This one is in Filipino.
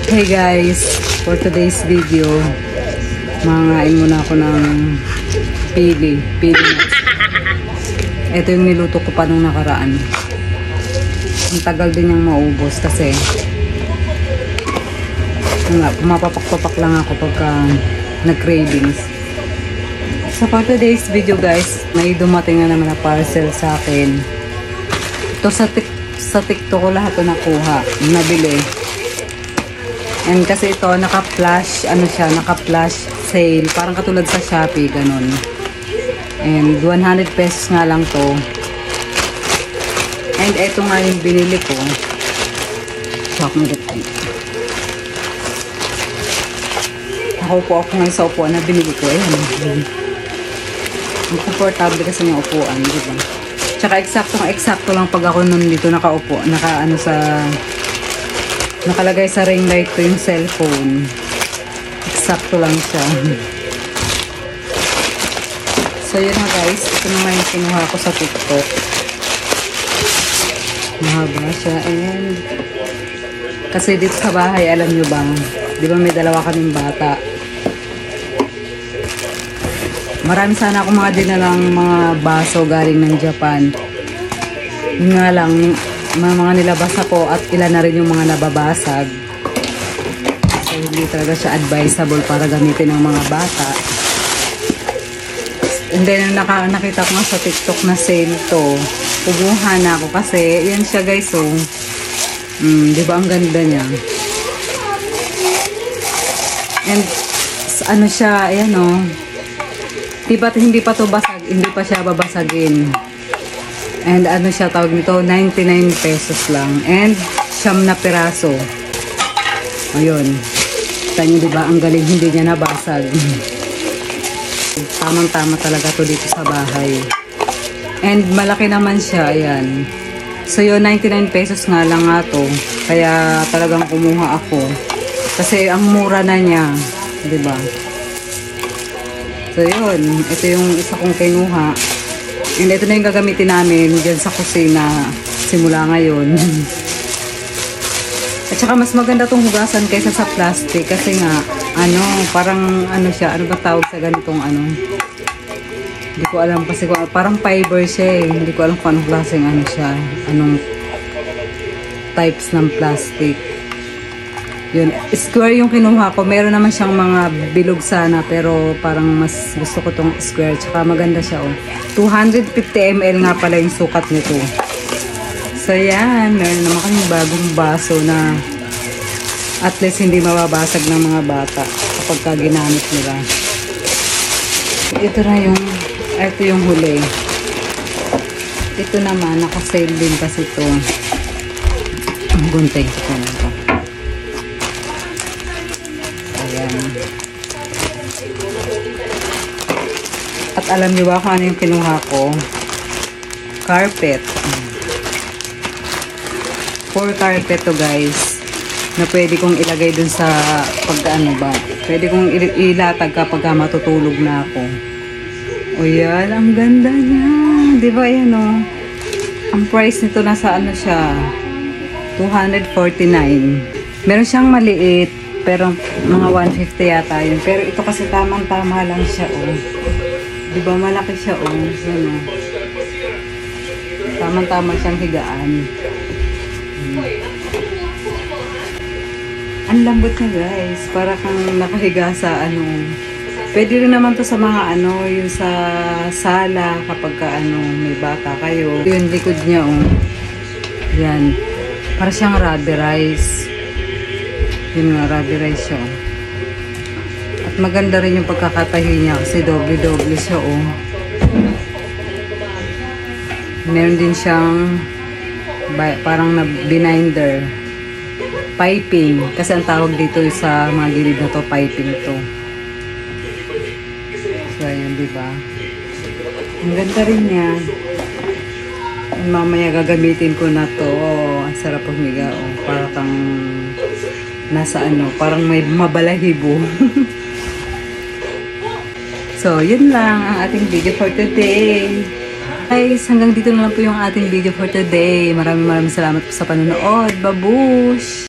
Hey guys, for today's video, mangangain muna ako ng pili nuts. Ito yung niluto ko pa nung nakaraan. Ang tagal din niyang maubos kasi mapapak-papak lang ako pagka nag-cravings. So for today's video guys, may dumating na naman na parcel sa akin. Ito sa TikTok ko lahat ito nakuha, nabili. And kasi ito naka-flash, naka-flash sale, parang katulad sa Shopee, ganun. And 100 pesos nga lang to. And ito nga yung binili ko. Chocolate. Nakaupo ako ngayon sa upuan na binili ko. Ayan. Ang comfortable kasi yung upuan, di ba? Tsaka eksakto lang pag ako nun dito nakaupo, nakalagay sa ring light ko yung cellphone. Eksakto lang siya. So yun na guys, ito naman yung kinuha ko sa TikTok. Mahaba siya. And kasi dito sa bahay, alam nyo bang, di ba may dalawa kaming bata. Marami sana akong mga dinalang mga baso galing ng Japan. Yun nga lang, mga nilabas ako at ilan na rin yung mga nababasag. So, hindi talaga siya advisable para gamitin ng mga bata. And then, nakita ko nga sa TikTok na sale to. Kumuha na ako kasi, yan siya guys, so. Di ba ang ganda niya? And, ano siya, ayan o. Hindi pa to basag, hindi pa siya babasagin. And ano siya tawag nito, 99 pesos lang. And siyam na piraso. Ayun. Kita nyo diba, ang galing, hindi niya nabasag. Tamang-tama talaga to dito sa bahay. And malaki naman siya, ayan. So yun, 99 pesos nga lang nga to. Kaya talagang kumuha ako. Kasi ang mura na niya, diba? So yun, ito yung isa kong kinuha. And ito na yung gagamitin namin dyan sa kusina simula ngayon. At saka mas maganda tong hugasan kaysa sa plastic kasi nga, parang siya, ano ba tawag sa ganitong hindi ko alam kasi parang fiber siya eh. Hindi ko alam kung anong klaseng siya, anong types ng plastic. Yun, square yung kinuha ko. Meron naman siyang mga bilog sana pero parang mas gusto ko tong square. Tsaka maganda siya oh. 250 ml nga pala yung sukat nito. So yan, meron naman kaming bagong baso na at least hindi mababasag ng mga bata kapag ginamit nila. Ito yung huli. Ito naman, naka-sale din kasi ito. Ang gunting ko na ito. At alam niyo ba kung ano yung kinuha ko? Carpet. 4 carpet to guys. Na pwede kong ilagay dun sa pwede kong ilatag kapag matutulog na ako. O yan, ang ganda niya. Di ba yan o? Ang price nito nasa siya? 249. Meron siyang maliit. Pero mga 150 yata yun. Pero ito kasi tamang-tama lang siya, oh. Diba malaki siya, oh. Yan, oh. Tamang-tama siyang higaan. Ang lambot niya, guys. Para kang nakahiga sa, Pwede rin naman to sa mga, yung sa sala, kapag may bata kayo. Yung likod niya, oh. Yan. Para siyang rubberized. Yun nga, rubberized siya, oh. At maganda rin yung pagkakatahi niya kasi doble-doble siya, oh. Meron din siyang parang binder. Piping. Kasi ang tawag dito sa mga gilid na to, piping to. So, ayan, diba? Ang ganda rin niya. Mamaya gagamitin ko na to. Oh, ang sarap humiga, oh. Para kang nasa parang may mabalahibo. So, yun lang ang ating video for today. Guys, hanggang dito na lang po yung ating video for today. Maraming salamat po sa panonood. Babush!